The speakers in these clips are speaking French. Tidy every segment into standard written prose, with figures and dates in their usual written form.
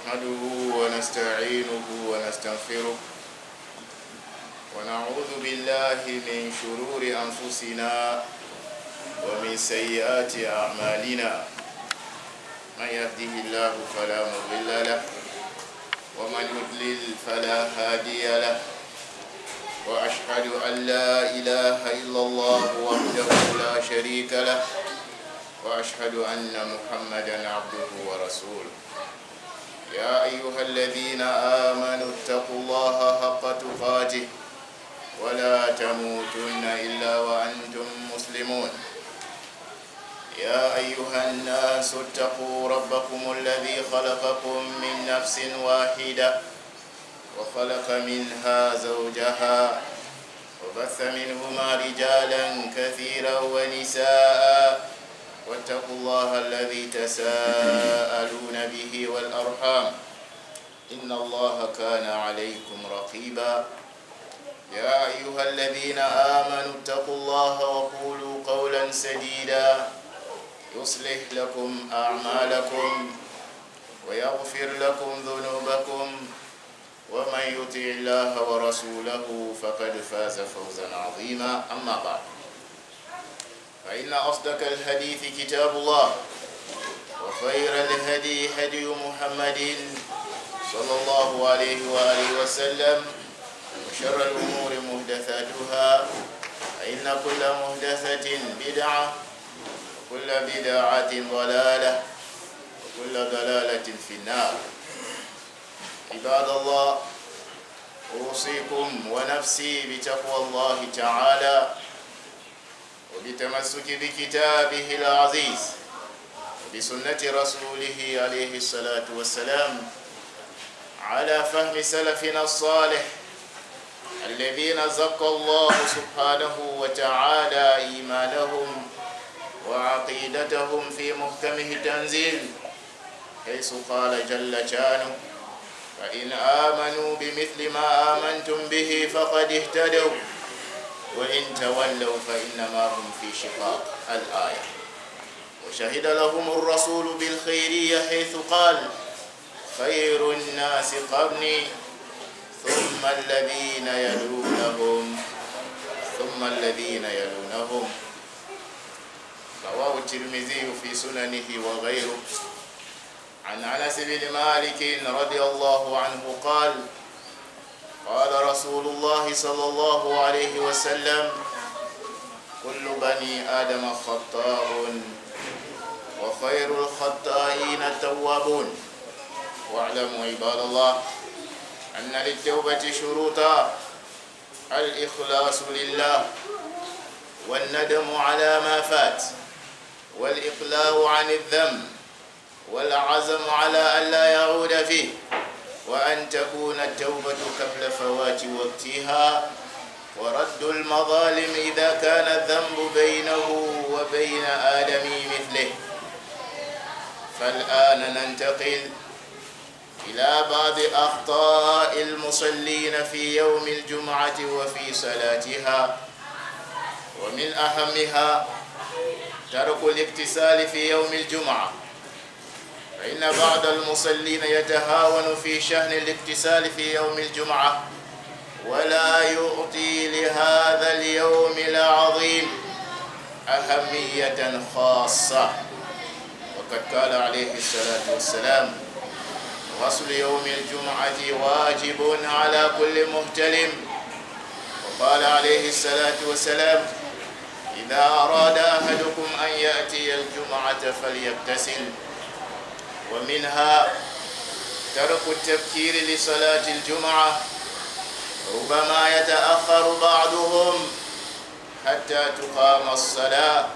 نحمده ونستعينه ونستغفره ونعوذ بالله من شرور أنفسنا ومن سيئات أعمالنا من يهده الله فلا مضل له ومن يضلل فلا هادي له وأشهد أن لا إله إلا الله وحده لا شريك له وأشهد أن محمدا عبده ورسوله يا أيها الذين آمنوا اتقوا الله حق تقاته ولا تموتن إلا وأنتم مسلمون يا أيها الناس اتقوا ربكم الذي خلقكم من نفس واحدة وخلق منها زوجها وبث منهما رجالا كثيرا ونساء واتقوا الله الذي تساءلون به والأرحام إن الله كان عليكم رقيبا يا أيها الذين آمنوا اتقوا الله وقولوا قولا سديدا يصلح لكم أعمالكم ويغفر لكم ذنوبكم ومن يطع الله ورسوله فقد فاز فوزا عظيما أما بعد فإن أصدق الحديث كتاب الله وخير الهدي هدي محمد صلى الله عليه وآله وسلم وشر الأمور محدثاتها فإن كل محدثة بدعة وكل بدعة ضلالة وكل ضلالة في النار عباد الله أوصيكم ونفسي بتقوى الله تعالى وبتمسك بكتابه العزيز وبسنة رسوله عليه الصلاة والسلام على فهم سلفنا الصالح الذين زكى الله سبحانه وتعالى إيمانهم وعقيدتهم في محكمه التنزيل حيث قال جل شانه فإن آمنوا بمثل ما آمنتم به فقد اهتدوا وإن تولوا فإنما هم في شقاق الآية وشهد لهم الرسول بالخيرية حيث قال خير الناس قرني ثم الذين يلونهم رواه الترمذي في سننه وغيره عن أنس بن مالك رضي الله عنه قال قال رسول الله صلى الله عليه وسلم كل بني آدم خطاء وخير الخطائين التوابون واعلموا عباد الله أن للتوبة شروطا الإخلاص لله والندم على ما فات والإقلاع عن الذنب والعزم على ألا يعود فيه وأن تكون التوبة قبل فوات وقتها ورد المظالم إذا كان الذنب بينه وبين آدمي مثله. فالآن ننتقل إلى بعض أخطاء المصلين في يوم الجمعة وفي صلاتها، ومن أهمها ترك الاغتسال في يوم الجمعة، فإن بعض المصلين يتهاون في شأن الاغتسال في يوم الجمعة ولا يعطي لهذا اليوم العظيم أهمية خاصة، وقد قال عليه الصلاة والسلام غسل يوم الجمعة واجب على كل محتلم، وقال عليه الصلاة والسلام إذا أراد أحدكم أن يأتي الجمعة فليغتسل. ومنها ترك التبكير لصلاة الجمعة، ربما يتأخر بعضهم حتى تقام الصلاة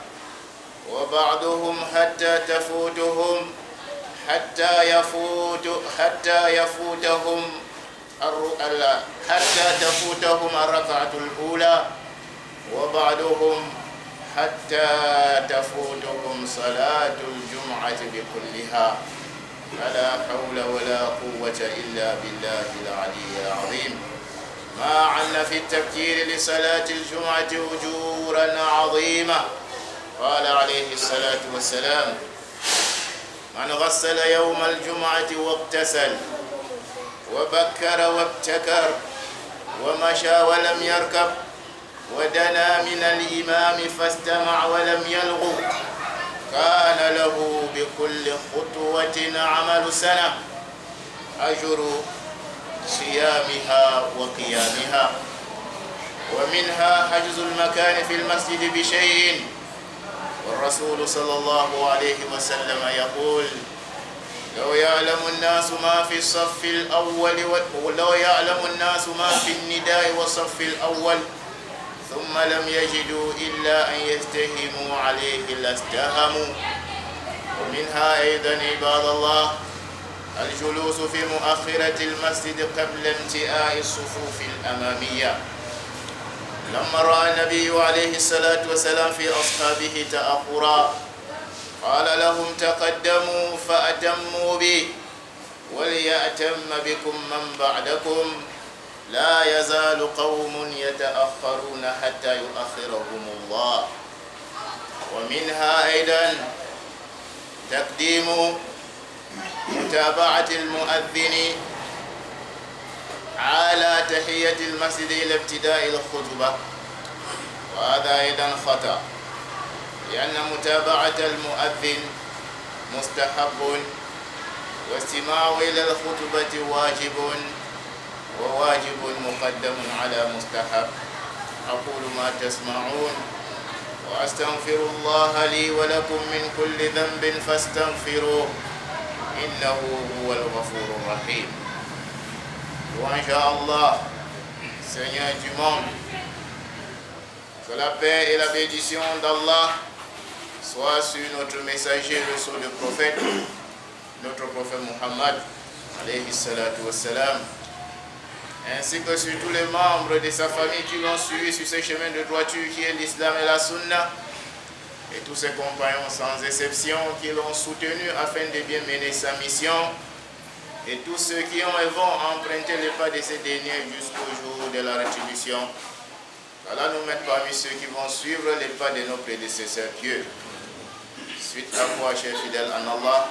وبعضهم حتى تفوتهم الركعة الأولى وبعضهم حتى تفوتهم صلاة الجمعة بكلها. فلا حول ولا قوة إلا بالله العلي العظيم. ما أن في التبكير لصلاة الجمعة أجورا عظيمة. قال عليه الصلاة والسلام من غسل يوم الجمعة واغتسل وبكر وابتكر ومشى ولم يركب ودنا من الإمام فاستمع ولم يلغو كان له بكل خطوة عمل سنة أجر صيامها وقيامها. ومنها حجز المكان في المسجد بشيء، والرسول صلى الله عليه وسلم يقول: لو يعلم الناس ما في الصف الأول ولو يعلم الناس ما في النداء والصف الأول ثم لم يجدوا إلا أن يستهموا عليه لاستهموا. ومنها أيضا عباد الله الجلوس في مؤخرة المسجد قبل انتهاء الصفوف الأمامية. لما رأى النبي عليه الصلاة والسلام في أصحابه تأخرا قال لهم: تقدموا فأتموا به وليأتم بكم من بعدكم، لا يزال قوم يتأخرون حتى يؤخرهم الله. ومنها أيضا تقديم متابعة المؤذن على تحية المسجد إلى ابتداء الخطبة، وهذا أيضا خطأ، لأن متابعة المؤذن مستحب واستماع إلى الخطبة واجب، وواجب مقدم على مستحب. أقول ما تسمعون وأستغفر الله لي ولكم من كل ذنب فاستغفروه إنه هو الغفور الرحيم. Louange à Allah, Seigneur du monde, que la paix et la bénédiction d'Allah soient sur notre messager, le sceau de prophète, notre prophète Muhammad, alayhi salatu wassalam, ainsi que sur tous les membres de sa famille qui l'ont suivi sur ce chemin de droiture qui est l'islam et la sunna, et tous ses compagnons sans exception qui l'ont soutenu afin de bien mener sa mission, et tous ceux qui ont et vont emprunter les pas de ces derniers jusqu'au jour de la rétribution. Allah nous met parmi ceux qui vont suivre les pas de nos prédécesseurs pieux. Suite à quoi, chers fidèles en Allah,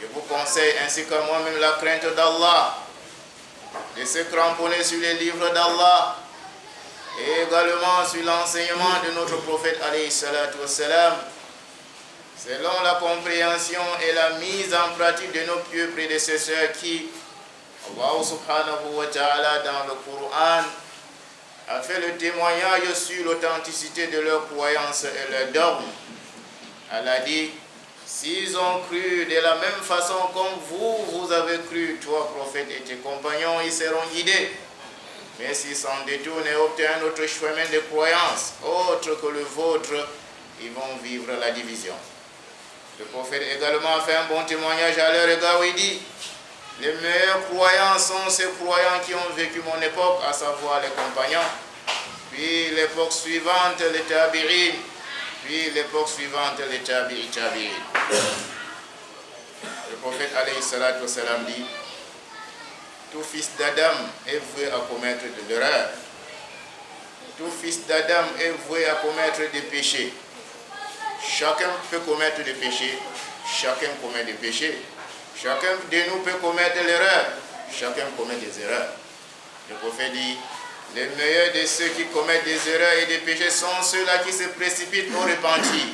je vous conseille ainsi que moi-même la crainte d'Allah, de se cramponner sur les livres d'Allah et également sur l'enseignement de notre prophète alayhi salatu wassalam, selon la compréhension et la mise en pratique de nos pieux prédécesseurs qui, Allah subhanahu wa ta'ala dans le Coran, a fait le témoignage sur l'authenticité de leurs croyances et leurs dogmes. Elle a dit: s'ils ont cru de la même façon comme vous avez cru, toi prophète et tes compagnons, ils seront guidés. Mais s'ils s'en détournent et obtiennent un autre chemin de croyance, autre que le vôtre, ils vont vivre la division. Le prophète également a fait un bon témoignage à leur égard où il dit: les meilleurs croyants sont ces croyants qui ont vécu mon époque, à savoir les compagnons, puis l'époque suivante, les tabi'in, puis l'époque suivante, les tabi'in. Le prophète alayhi salatu wassalam dit: tout fils d'Adam est voué à commettre de l'erreur. Tout fils d'Adam est voué à commettre des péchés. Chacun peut commettre des péchés, chacun commet des péchés. Chacun de nous peut commettre l'erreur, chacun commet des erreurs. Le prophète dit: les meilleurs de ceux qui commettent des erreurs et des péchés sont ceux-là qui se précipitent au repentir.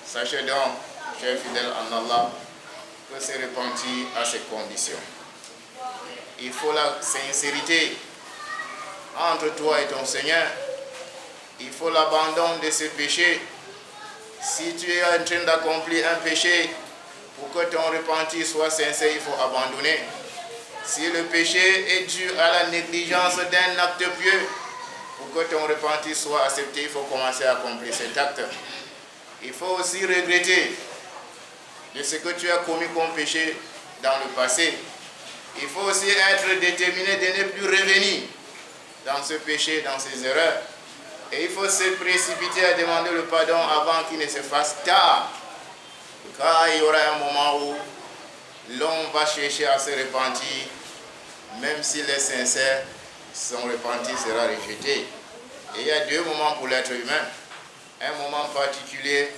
Sachez donc, chers fidèles en Allah, que ce repentir a ses conditions. Il faut la sincérité entre toi et ton Seigneur. Il faut l'abandon de ces péchés. Si tu es en train d'accomplir un péché, pour que ton repentir soit sincère, il faut abandonner. Si le péché est dû à la négligence d'un acte pieux, pour que ton repentir soit accepté, il faut commencer à accomplir cet acte. Il faut aussi regretter de ce que tu as commis comme péché dans le passé. Il faut aussi être déterminé de ne plus revenir dans ce péché, dans ces erreurs. Et il faut se précipiter à demander le pardon avant qu'il ne se fasse tard. Car il y aura un moment où l'homme va chercher à se repentir, même s'il est sincère, son repentir sera rejeté. Et il y a deux moments pour l'être humain, un moment particulier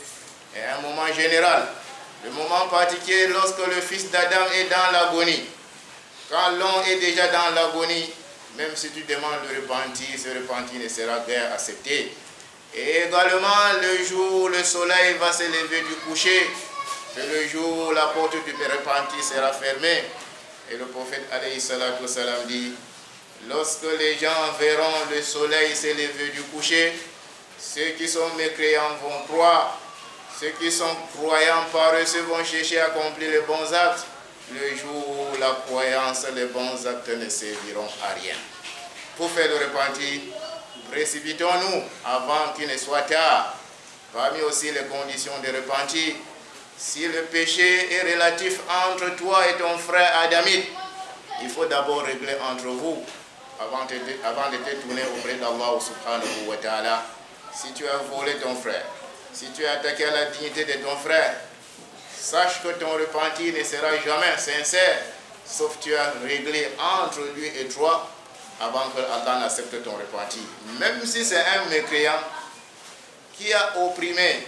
et un moment général. Le moment particulier lorsque le fils d'Adam est dans l'agonie. Quand l'homme est déjà dans l'agonie, même si tu demandes le repentir, ce repentir ne sera guère accepté. Et également, le jour où le soleil va se lever du coucher, c'est le jour où la porte du repentir sera fermée. Et le prophète alayhi salatu wassalam dit, lorsque les gens verront le soleil se lever du coucher, ceux qui sont mécréants vont croire, ceux qui sont croyants paresseux vont chercher à accomplir les bons actes. Le jour où la croyance, les bons actes ne serviront à rien. Pour faire le repentir, précipitons-nous avant qu'il ne soit tard. Parmi aussi les conditions de repentir, si le péché est relatif entre toi et ton frère adamite, il faut d'abord régler entre vous avant de te tourner auprès d'Allah subhanahu wa ta'ala. Si tu as volé ton frère, si tu as attaqué à la dignité de ton frère, sache que ton repentir ne sera jamais sincère, sauf tu as réglé entre lui et toi avant que Allah n'accepte ton repentir. Même si c'est un mécréant qui a opprimé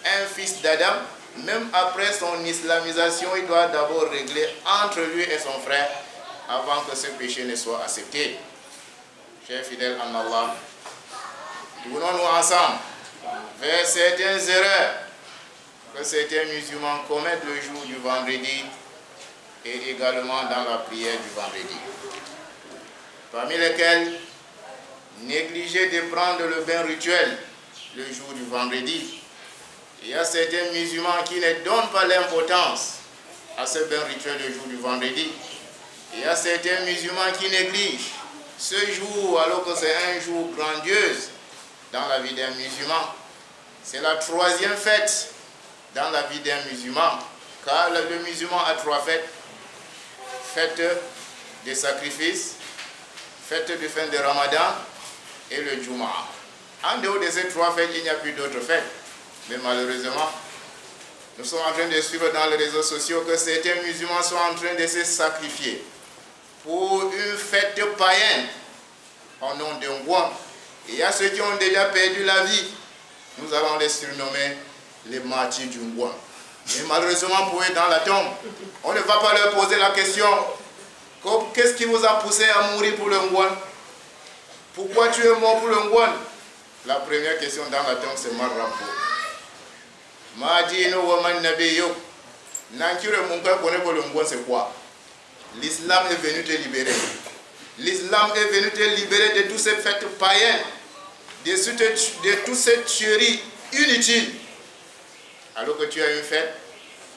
un fils d'Adam, même après son islamisation, il doit d'abord régler entre lui et son frère avant que ce péché ne soit accepté. Chers fidèles en Allah, tournons-nous ensemble vers certaines erreurs que certains musulmans commettent le jour du vendredi et également dans la prière du vendredi. Parmi lesquels, négliger de prendre le bain rituel le jour du vendredi. Il y a certains musulmans qui ne donnent pas l'importance à ce bain rituel le jour du vendredi. Il y a certains musulmans qui négligent ce jour alors que c'est un jour grandiose dans la vie d'un musulman. C'est la troisième fête dans la vie d'un musulman, car le musulman a trois fêtes: fête des sacrifices, fête de fin de Ramadan et le Jumu'ah. En dehors de ces trois fêtes, il n'y a plus d'autres fêtes. Mais malheureusement, nous sommes en train de suivre dans les réseaux sociaux que certains musulmans sont en train de se sacrifier pour une fête païenne au nom d'un Ngouan. Il y a ceux qui ont déjà perdu la vie. Nous allons les surnommer les martyrs du Ngouan. Mais malheureusement pour eux dans la tombe, on ne va pas leur poser la question: qu'est-ce qui vous a poussé à mourir pour le Ngouan? Pourquoi tu es mort pour le Ngouan? La première question dans la tombe, c'est Marrampo. Madino Waman Nabiyo. Nankure Munka connaît que le Ngouan c'est quoi? L'islam est venu te libérer. L'islam est venu te libérer de toutes ces fêtes païennes, de toutes ces tueries inutiles. Alors que tu as une fête,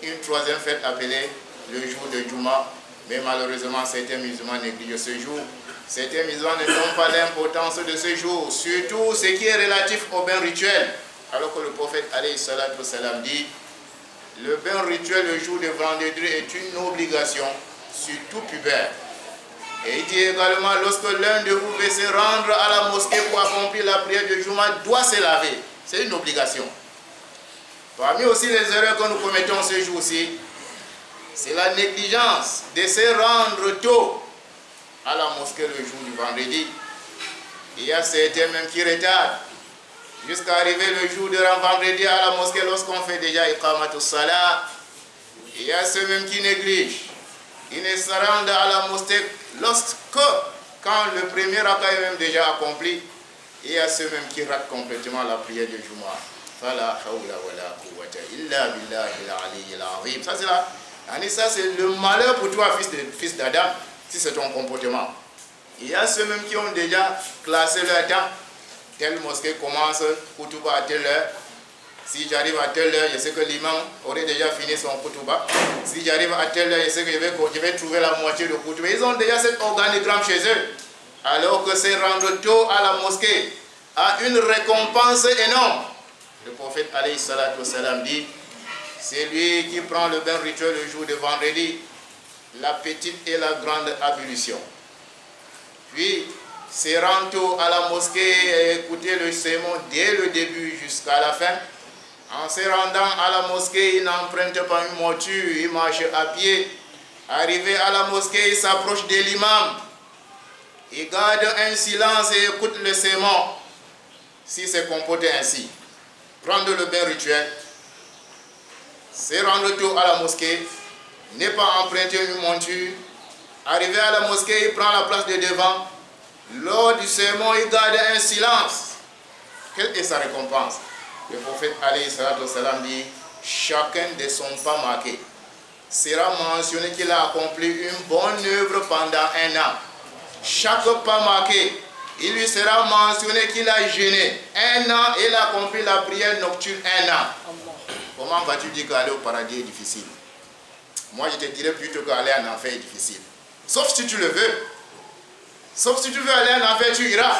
une troisième fête appelée le jour de Juma. Mais malheureusement, certains musulmans négligent ce jour. Certains musulmans ne donnent pas l'importance de ce jour, surtout ce qui est relatif au bain rituel. Alors que le prophète alayhi salatu wassalam dit, le bain rituel le jour de vendredi est une obligation sur tout pubère. Et il dit également, lorsque l'un de vous veut se rendre à la mosquée pour accomplir la prière de Juma, doit se laver. C'est une obligation. Parmi aussi les erreurs que nous commettons ce jour-ci, c'est la négligence de se rendre tôt à la mosquée le jour du vendredi. Il y a certains même qui retardent jusqu'à arriver le jour de vendredi à la mosquée lorsqu'on fait déjà iqamatus salat. Il y a ceux même qui négligent. Ils ne se rendent à la mosquée quand le premier raka est même déjà accompli. Il y a ceux même qui ratent complètement la prière de Jumu'ah. Fala hawla wala quwwata illa billahi al-aliyyil azim. Ça c'est le malheur pour toi, fils d'Adam, si c'est ton comportement. Il y a ceux même qui ont déjà classé leur temps. Telle mosquée commence, Koutuba à telle heure. Si j'arrive à telle heure, je sais que l'imam aurait déjà fini son Koutuba. Si j'arrive à telle heure, je sais que je vais trouver la moitié de Koutuba. Ils ont déjà cet organigramme chez eux. Alors que c'est rendre tôt à la mosquée a une récompense énorme. Le prophète alayhi salatu wassalam dit, c'est lui qui prend le bain rituel le jour de vendredi, la petite et la grande ablution. Puis, se rend tôt à la mosquée et écouter le sermon dès le début jusqu'à la fin. En se rendant à la mosquée, il n'emprunte pas une voiture, il marche à pied. Arrivé à la mosquée, il s'approche de l'imam. Il garde un silence et écoute le sermon. S'il se comporte ainsi, prendre le bain rituel, c'est rendre tôt à la mosquée, n'est pas emprunter une monture. Arrivé à la mosquée, il prend la place de devant. Lors du sermon, il garde un silence. Quelle est sa récompense? Le prophète alayhi salatu wassalam dit, chacun de son pas marqué sera mentionné qu'il a accompli une bonne œuvre pendant un an. Chaque pas marqué, il lui sera mentionné qu'il a jeûné un an et il a accompli la prière nocturne un an. Comment vas-tu dire qu'aller au paradis est difficile? Moi, je te dirais plutôt qu'aller en enfer est difficile. Sauf si tu le veux. Sauf si tu veux aller en enfer, tu iras.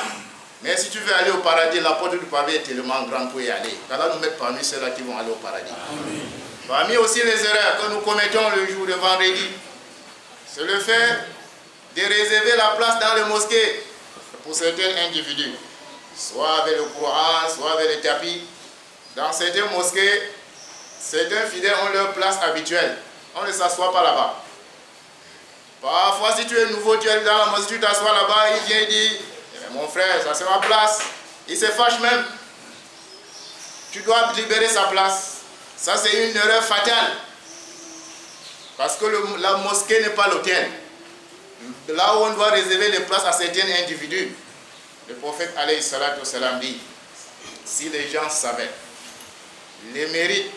Mais si tu veux aller au paradis, la porte du paradis est tellement grande pour y aller. Qu'Allah nous mette parmi ceux-là qui vont aller au paradis. Amen. Parmi aussi les erreurs que nous commettons le jour de vendredi, c'est le fait de réserver la place dans les mosquées pour certains individus. Soit avec le Coran, soit avec les tapis. Dans certaines mosquées, certains fidèles ont leur place habituelle. On ne s'assoit pas là-bas. Parfois, si tu es nouveau, tu es dans la mosquée, tu t'assois là-bas, il vient et dit, mon frère, ça c'est ma place. Il se fâche même. Tu dois libérer sa place. Ça c'est une erreur fatale. Parce que la mosquée n'est pas l'hôtel. Là où on doit réserver les places à certains individus. Le prophète alayhi salatu wassalam dit, si les gens savaient les mérites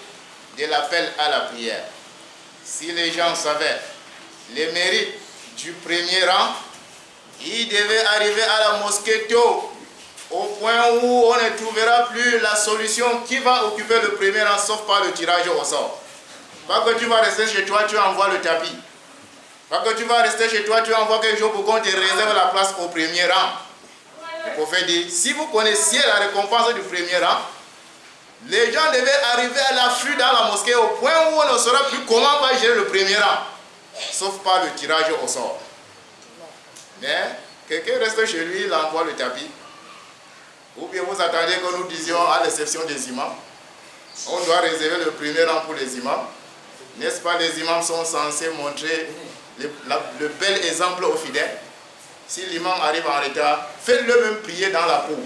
de l'appel à la prière, si les gens savaient les mérites du premier rang, ils devaient arriver à la mosquée tôt, au point où on ne trouvera plus la solution qui va occuper le premier rang, sauf par le tirage au sort. Pas que tu vas rester chez toi, tu envoies le tapis. Pas que tu vas rester chez toi, tu envoies quelque chose pour qu'on te réserve la place au premier rang. Le prophète dit, si vous connaissiez la récompense du premier rang, les gens devaient arriver à l'afflux dans la mosquée au point où on ne saura plus comment on va gérer le premier rang, sauf par le tirage au sort. Mais quelqu'un reste chez lui, il envoie le tapis. Ou bien vous attendez que nous disions, à l'exception des imams, on doit réserver le premier rang pour les imams. N'est-ce pas, les imams sont censés montrer le bel exemple aux fidèles. Si l'imam arrive en retard, faites-le même prier dans la cour.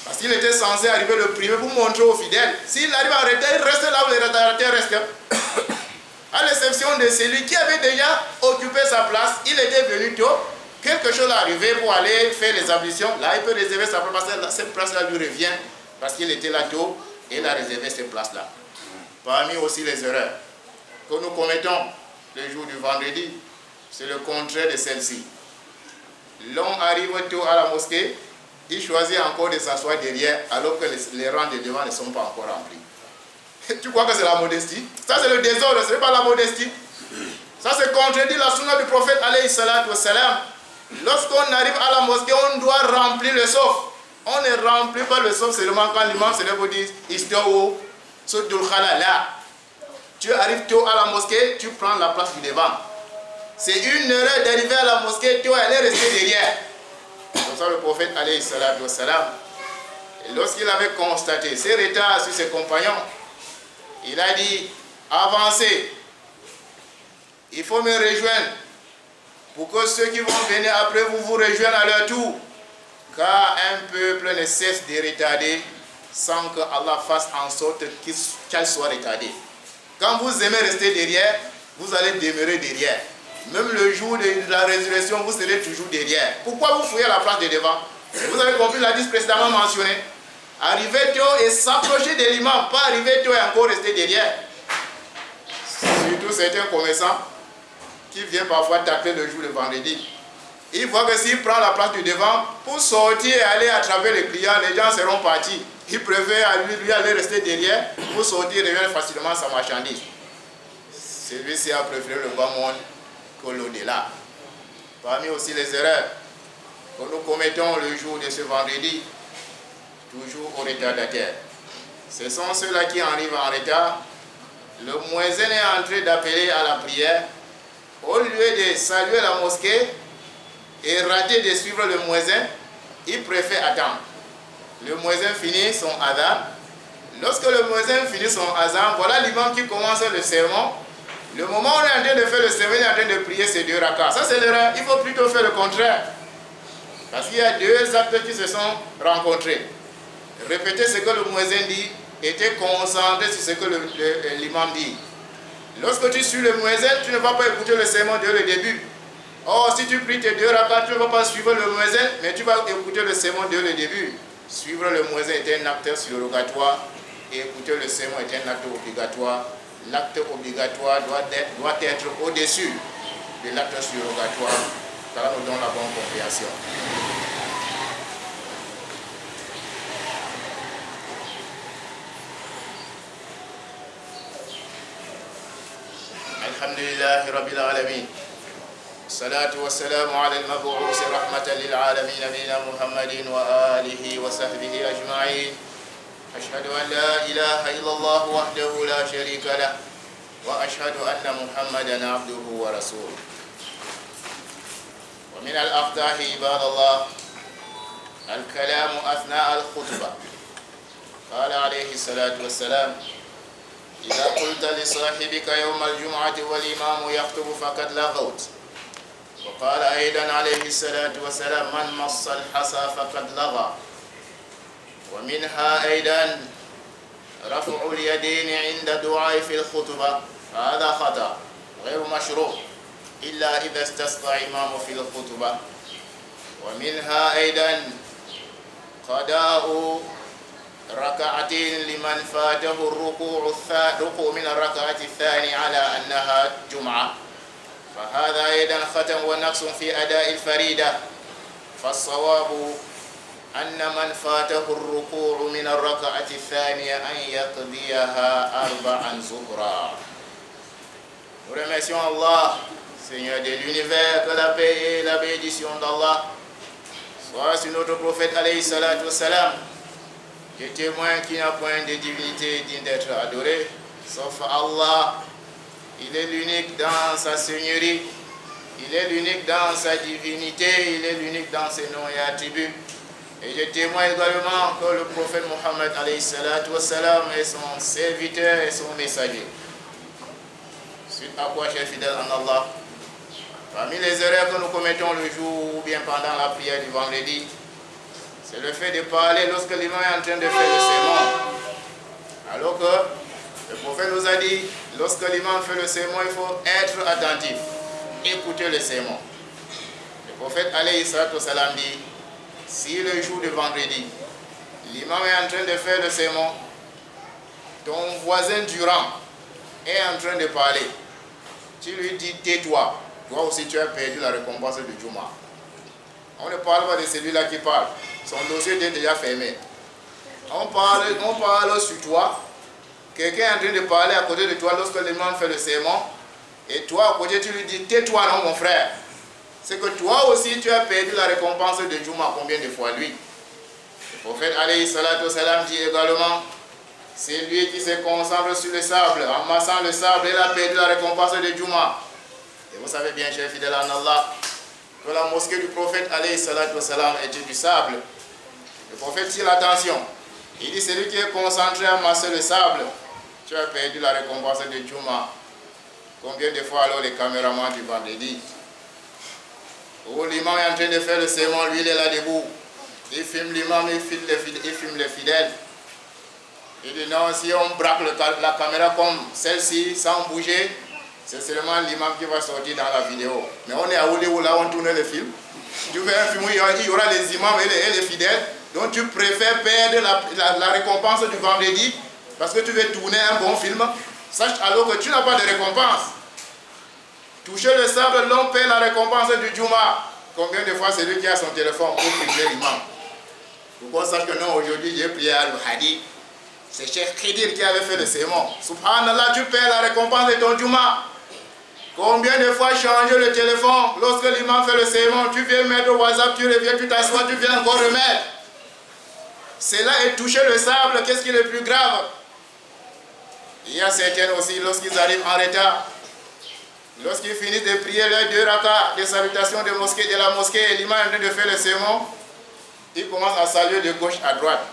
Parce qu'il était censé arriver le premier pour montrer aux fidèles. S'il arrive en retard, il reste là où les retardataires restent. À l'exception de celui qui avait déjà occupé sa place, il était venu tôt. Quelque chose est arrivé pour aller faire les ablutions. Là, il peut réserver sa place parce que cette place-là lui revient. Parce qu'il était là tôt et il a réservé cette place-là. Parmi aussi les erreurs que nous commettons le jour du vendredi, c'est le contraire de celle-ci. L'homme arrive tôt à la mosquée, il choisit encore de s'asseoir derrière alors que les rangs de devant ne sont pas encore remplis. Tu crois que c'est la modestie? Ça c'est le désordre, ce n'est pas la modestie. Ça c'est contredit la sunna du prophète alayhi salatu wassalam. Lorsqu'on arrive à la mosquée, on doit remplir le sauf. On ne remplit pas le sauf seulement quand l'imam se lève et dit Istaou, Sudul Khalala. Tu arrives tôt à la mosquée, tu prends la place du devant. C'est une erreur d'arriver à la mosquée, tu allais rester derrière. Comme ça le prophète alayhi salatu wassalam, lorsqu'il avait constaté ses retards sur ses compagnons, il a dit, avancez, il faut me rejoindre pour que ceux qui vont venir après vous rejoignent à leur tour. Car un peuple ne cesse de retarder sans que Allah fasse en sorte qu'elle soit retardée. Quand vous aimez rester derrière, vous allez demeurer derrière. Même le jour de la résurrection, vous serez toujours derrière. Pourquoi vous fouillez la place de devant? Vous avez compris l'hadith précédemment mentionné. Arriver tôt et s'approcher de l'imam, pas arriver tôt et encore rester derrière. Surtout certains commerçants qui viennent parfois taper le jour de vendredi. Ils voient que s'il prend la place du devant, pour sortir et aller attraper les clients, les gens seront partis. Il préfère lui aller rester derrière pour sortir et revenir facilement sa marchandise. Celui-ci a préféré le bas monde que l'au-delà. Parmi aussi les erreurs que nous commettons le jour de ce vendredi, toujours au retardataire. Ce sont ceux-là qui arrivent en retard. Le muezzin est en train d'appeler à la prière. Au lieu de saluer la mosquée et rater de suivre le muezzin, il préfère attendre. Le muezzin finit son adhan. Lorsque le muezzin finit son adhan, voilà l'imam qui commence le sermon. Le moment où on est en train de faire le sermon, il est en train de prier ces deux rakats. Ça c'est l'erreur. Il faut plutôt faire le contraire. Parce qu'il y a deux actes qui se sont rencontrés. Répétez ce que le muezzin dit était concentré sur ce que l'imam dit. Lorsque tu suis le muezzin, tu ne vas pas écouter le sermon dès le début. Or, si tu pries tes 2 rakats, tu ne vas pas suivre le muezzin, mais tu vas écouter le sermon dès le début. Suivre le muezzin est un acte surrogatoire et écouter le sermon est un acte obligatoire. L'acte obligatoire doit être au-dessus de l'acte surrogatoire, car nous donne la bonne compréhension. Alhamdulillahi Rabbil Alamin. Salatu wa salamu ala al-mab'us rahmatan lil alamin nabiyina Muhammadin wa alihi wa sahbihi ajma'in. Ashhadu an la ilaha illallah wahdahu la sharika lah wa ashhadu anna Muhammadan abduhu wa rasuluh. Wa min al-afdahi ibadallah al-kalamu athna al-khutbah. Qala alayhi salatu wa salam: إذا قلت لصاحبك يوم الجمعة والإمام يخطب فقد لغوت. وقال أيضا عليه الصلاة والسلام: من مص الحصى فقد لغى. ومنها أيضا رفع اليدين عند الدعاء في الخطبة، هذا خطأ غير مشروع إلا إذا استسقى الإمام في الخطبة. ومنها أيضا قضاء ركعتين لمن فاته الركوع من الركعة الثانية على أنها جمعة، فهذا أيضا ختم ونقص في أداء الفريدة. فالصواب أن من فاته الركوع من الركعة الثانية أن يقضيها 4 ظهرا. Nous remercions Allah, Seigneur de l'univers, que la paix et la bénédiction d'Allah soient sur notre prophète alayhi salatu wassalam, qui est témoin qu'il n'y a point de divinité digne d'être adorée, sauf Allah. Il est l'unique dans sa seigneurie, il est l'unique dans sa divinité, il est l'unique dans ses noms et attributs. Et je témoigne également que le prophète Mohammed alayhi salatu wassalam est son serviteur et son messager. Suite à quoi, chers fidèles en Allah, parmi les erreurs que nous commettons le jour ou bien pendant la prière du vendredi, c'est le fait de parler lorsque l'imam est en train de faire le sermon. Alors que le prophète nous a dit, lorsque l'imam fait le sermon, il faut être attentif, écouter le sermon. Le prophète alayhi salatu wassalam dit, si le jour de vendredi, l'imam est en train de faire le sermon, ton voisin du rang est en train de parler, tu lui dis tais-toi, toi aussi tu as perdu la récompense du Juma. On ne parle pas de celui-là qui parle, son dossier est déjà fermé. On parle sur toi, quelqu'un est en train de parler à côté de toi lorsque l'imam fait le sermon, et toi à côté tu lui dis tais-toi non mon frère. C'est que toi aussi tu as perdu la récompense de Juma, combien de fois lui. Le prophète alayhi salatu wassalam dit également, c'est lui qui se concentre sur le sable, en massant le sable, il a perdu la récompense de Juma. Et vous savez bien, chers fidèles en Allah, que la mosquée du prophète alayhi salatu wassalam était du sable. Le prophète tire l'attention. Il dit, celui qui est concentré à masser le sable, tu as perdu la récompense de Juma. Combien de fois alors les caméramans du vendredi, où l'imam est en train de faire le sermon, lui il est là debout, il filme l'imam, il filme les fidèles. Il dit non, si on braque la caméra comme celle-ci, sans bouger, c'est seulement l'imam qui va sortir dans la vidéo. Mais on est à Hollywood, là on tourne le film. Tu veux un film où il y aura les imams et les fidèles, donc tu préfères perdre la récompense du vendredi parce que tu veux tourner un bon film. Sache alors que tu n'as pas de récompense. Toucher le sable, l'on perd la récompense du Juma. Combien de fois c'est lui qui a son téléphone pour filmer l'imam? Pourquoi sache que non, aujourd'hui j'ai prié à Al-Hadi. C'est Cheikh Khidir qui avait fait le sermon. Subhanallah, tu perds la récompense de ton Juma. Combien de fois changer le téléphone lorsque l'imam fait le sermon, tu viens mettre au WhatsApp, tu reviens, tu t'assois, tu viens encore remettre. C'est là et toucher le sable, qu'est-ce qui est le plus grave? Il y a certains aussi, lorsqu'ils arrivent en retard, lorsqu'ils finissent de prier les 2 rakas de salutation de la mosquée, et l'imam est en train de faire le sermon, il commence à saluer de gauche à droite.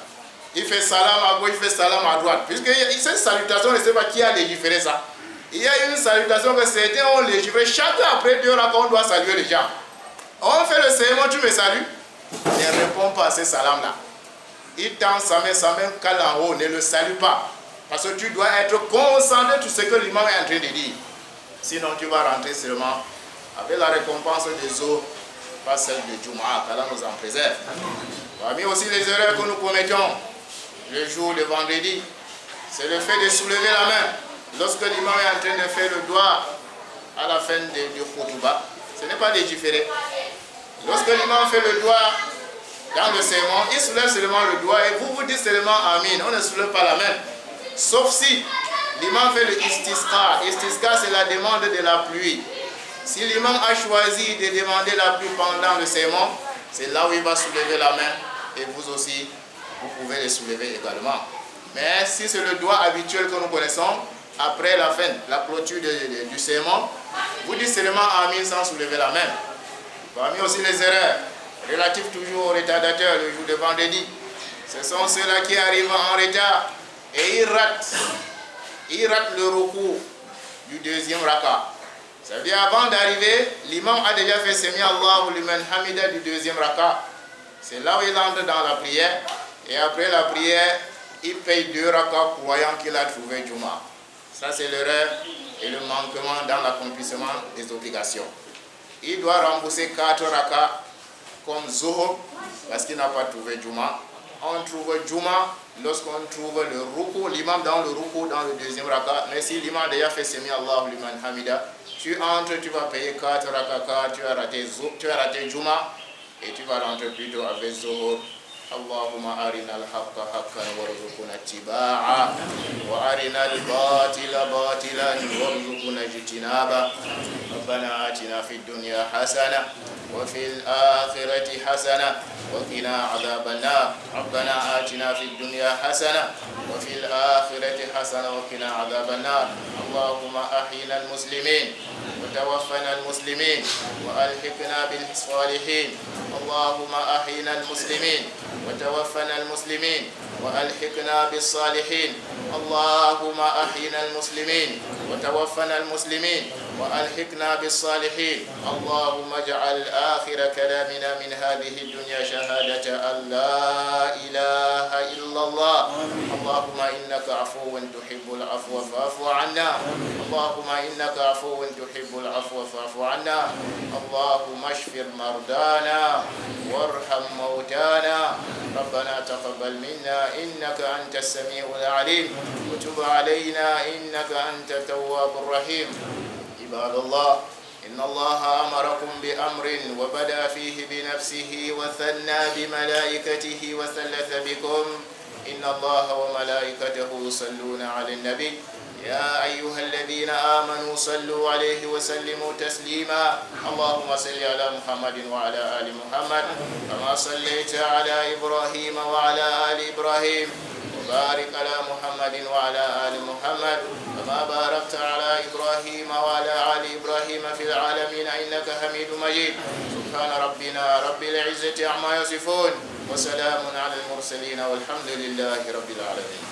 Il fait salam à gauche, il fait salam à droite. Puisque cette salutation, je ne sais pas qui a légiféré ça. Il y a une salutation que certains ont légiféré. Chacun après 2 rakas, on doit saluer les gens. On fait le sermon, tu me salues. Ne réponds pas à ces salams-là. il tend sa main cale en haut, ne le salue pas. Parce que tu dois être concentré sur ce que l'imam est en train de dire. Sinon, tu vas rentrer seulement avec la récompense des eaux, pas celle de Jumu'ah, qu'Allah nous en préserve. Parmi aussi les erreurs que nous commettons le jour de vendredi, c'est le fait de soulever la main. Lorsque l'imam est en train de faire le doigt à la fin du khutbah, ce n'est pas légiféré. Lorsque l'imam fait le doigt dans le sermon, il soulève seulement le doigt et vous dites seulement Amin. On ne soulève pas la main. Sauf si l'imam fait le istisqa. Istisqa, c'est la demande de la pluie. Si l'imam a choisi de demander la pluie pendant le sermon, c'est là où il va soulever la main et vous aussi, vous pouvez le soulever également. Mais si c'est le doigt habituel que nous connaissons, après la fin, la clôture du sermon, vous dites seulement Amin sans soulever la main. Parmi aussi les erreurs relatives toujours aux retardateurs le jour de vendredi, ce sont ceux-là qui arrivent en retard et ils ratent le recours du deuxième raka. Ça veut dire avant d'arriver, l'imam a déjà fait Semi Allahu liman hamida du deuxième raka. C'est là où il entre dans la prière et après la prière, il paye 2 rakas croyant qu'il a trouvé Juma. Ça c'est l'erreur et le manquement dans l'accomplissement des obligations. Il doit rembourser 4 rakas comme Zuhur parce qu'il n'a pas trouvé Juma. On trouve Juma lorsqu'on trouve le ruku, l'imam dans le ruku dans le deuxième raka. Mais si l'imam a déjà fait Semi Allahu liman hamida, tu entres, tu vas payer 4 rakas, tu as raté Juma et tu vas rentrer plutôt avec Zuhur. اللهم أرنا الحق حقا وارزقنا اتباعه وأرنا الباطل باطلا وارزقنا اجتنابه ربنا آتنا في الدنيا حسنة وفي الآخرة حسنة وقنا عذاب النار ربنا آتنا في الدنيا حسنة وفي الآخرة حسنة وقنا عذاب النار اللهم أحينا المسلمين وتوفنا المسلمين وألحقنا بالصالحين اللهم أحينا المسلمين وتوفنا المسلمين وألحقنا بالصالحين اللهم أحينا المسلمين وتوفنا المسلمين وألحقنا بالصالحين اللهم اجعل آخر كلامنا من هذه الدنيا شهادة أن لا إله إلا الله اللهم إنك عفو تحب العفو فاعف عنا اللهم إنك عفو تحب العفو فاعف عنا اللهم اشف مرضانا وارحم موتانا ربنا تقبل منا إنك أنت السميع العليم وتب علينا إنك أنت التواب الرحيم عباد الله إن الله أمركم بأمر وبدأ فيه بنفسه وثنى بملائكته وثلث بكم إن الله وملائكته يصلون على النبي يا أيها الذين آمنوا صلوا عليه وسلموا تسليما اللهم صل على محمد وعلى آل محمد كما صليت على إبراهيم وعلى آل إبراهيم وبارك على محمد وعلى آل محمد كما باركت على إبراهيم وعلى آل إبراهيم في العالمين إنك حميد مجيد سبحان ربنا رب العزة عما يصفون وسلام على المرسلين والحمد لله رب العالمين.